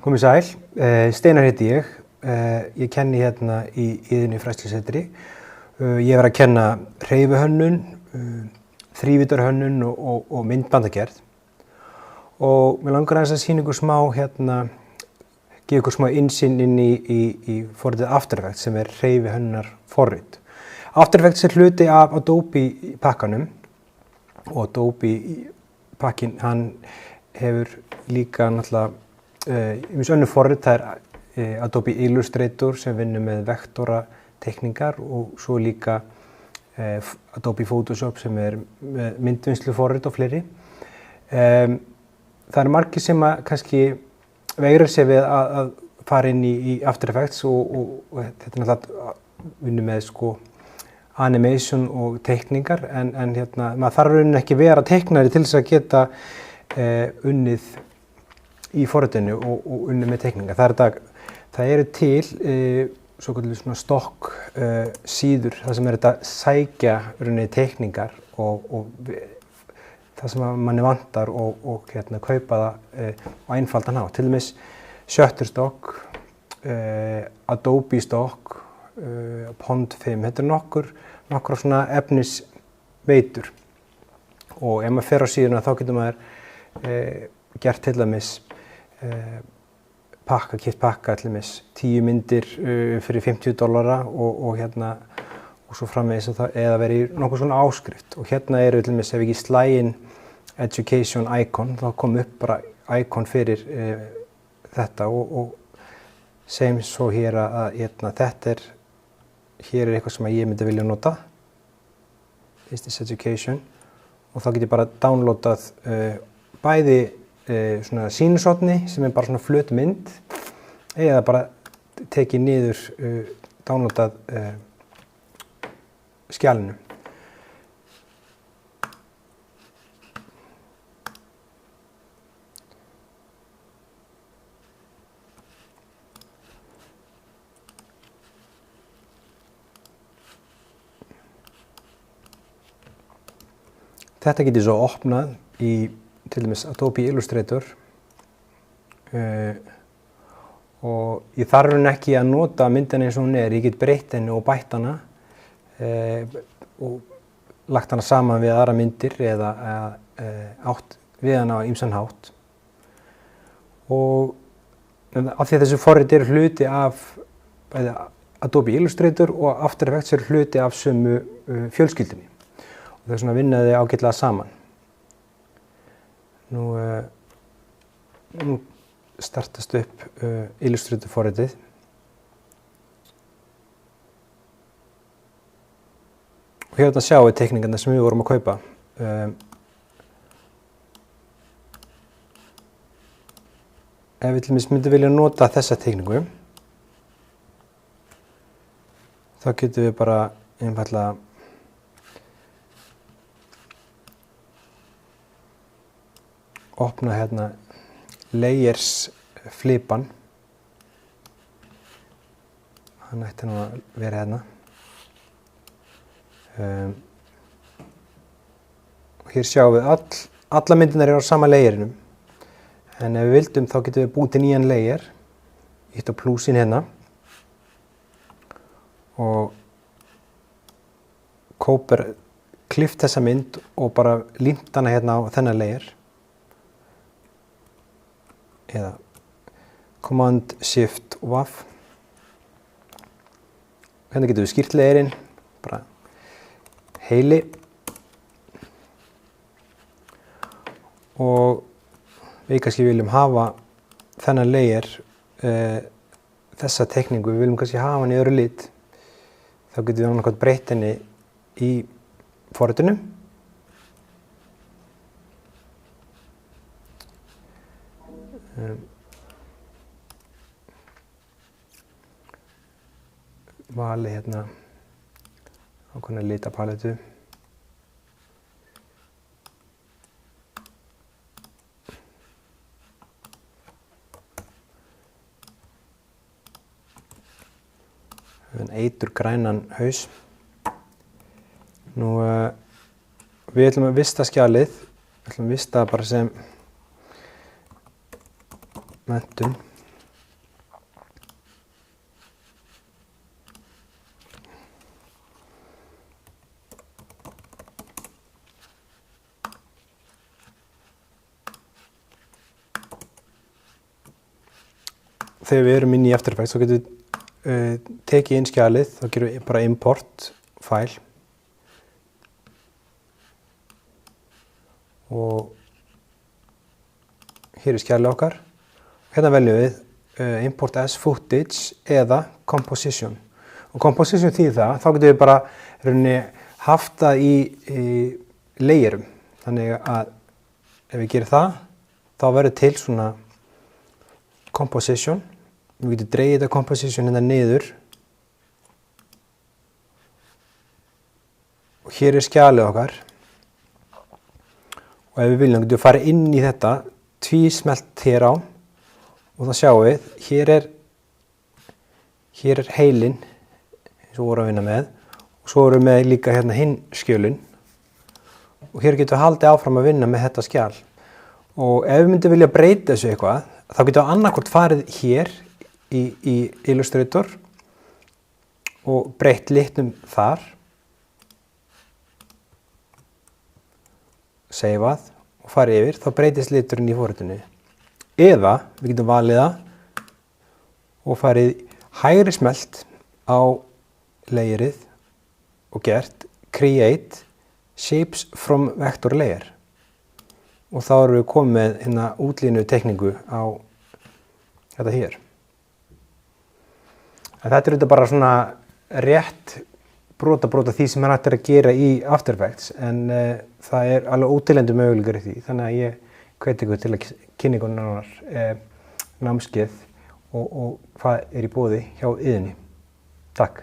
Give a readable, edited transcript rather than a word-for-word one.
Komið sæl, Steinar heiti ég. Ég kenni hérna í Iðunni fræðslusetri. Ég hef verið að kenna hreyfihönnun, þrívíddarhönnun og myndbandagerð. Og mér langar aðeins að sýna ykkur smá gefa ykkur smá innsýn inn í forritið After Effects sem hreyfihönnunar forrit. After Effects hluti af Adobe pakkanum og Adobe pakkin hann hefur líka náttúrulega ýmis önnur forrit, það Adobe Illustrator sem vinnur með vektora teikningar og svo líka Adobe Photoshop sem með myndvinnslu forrit og fleiri. Það margir sem kannski veigra sér við að fara inn í After Effects og þetta náttúrulega vinnur með animation og teikningar en maður þarf rauninni ekki vera teiknari til þess að geta unnið í forritinu og unnið með teikningar. Það eru til svokölluð stokk síður þar sem þetta sækja rauninni teikningar og það sem manni vantar og kaupa það á einfaldan hátt. Til dæmis Shutterstock, Adobe Stock, Pond 5, þetta nokkur svona efnisveitur. Og ef maður fer á síðuna þá getur maður gert til dæmis keypt pakka til dæmis 10 myndir fyrir $50 og svo framvegis eða verið í nokkuð svona áskrift. Og hérna til dæmis ef ekki slægin education icon þá kom upp bara icon fyrir þetta og segjum svo hér að hér eitthvað sem ég myndi vilja nota. This is education og þá get ég bara downloadað bæði svona sýnishorni sem bara svona flöt mynd eða bara tekið niður downloadað skjalinu. Þetta get ég svo opnað í til dæmis Adobe Illustrator og ég þarf ekki að nota myndina eins og hún ég get breytt henni og bætt hana og lagt hana saman við aðra myndir eða átt við hana á ýmsan hátt. Og af því að þessi forrit hluti af bæði Adobe Illustrator og After Effects hluti af sömu fjölskyldunni og þess vegna vinna þau ágætlega saman. Nú startast upp Illustrator forritið. Og hérna sjáum við teikningarnar sem við vorum að kaupa. Ef við til dæmis myndum vilja nota þessa teikningu, þá getum við bara einfaldlega opna hérna layers flipan. Hann ætti nú að vera hérna. Og hér sjáum við alla myndirnar á sama layerinum. En ef við vildum þá getum við búið til nýjan layer. Ítt á plúsin hérna. Og klift þessa mynd og bara límt hana hérna á þennan layer. Eða Command Shift WAF. Hérna getum við skýrt layerinn, bara heili. Og við kannski viljum hafa þennan layer, þessa teikningu, við viljum kannski hafa hann í öðru lit. Þá getum við annað breytt henni í forritinu. Vali hérna ákveðna litapalettu. Eiturgrænan haus. Nú við ætlum að vista skjalið, við ætlum að vista bara sem menntun. þegar við erum inn í After Effects þá getum við tekið inn skjalið, þá gerum við bara import file og hér er skjalið okkar. Hérna veljum við import as footage eða composition. Og composition þýðir það, þá getum við bara haft það í layerum. Þannig að ef við gerum það, þá verður til svona composition. Við getum dregið þetta composition hérna niður. Og hér er skjalið okkar. Og ef við viljum, getum við fara inn í þetta, tvísmelt hér á. Og það sjáum við, hér er heilinn, eins og vorum að vinna með. Og svo erum við líka hérna hinn skjölin. Og hér getum við haldið áfram að vinna með þetta skjal. Og ef við myndum vilja breyta þessu eitthvað, þá getum við annarkvort farið hér í Illustrator og breytt litnum þar. Seifað og farið yfir, þá breytist liturinn í forritinu. Eða við getum valið það og farið hægri smelt á layerið og gert Create Shapes from Vector Layer. Og þá erum við komið með hérna útlínu tekningu á þetta hér. En þetta er auðvitað bara svona rétt brota því sem hægt að gera í After Effects, en það er alveg óteljandi möguleikar í því. Þannig að ég hveti ykkur til að kynna ykkur nánar námskeið og hvað er í boði hjá Iðunni. Takk.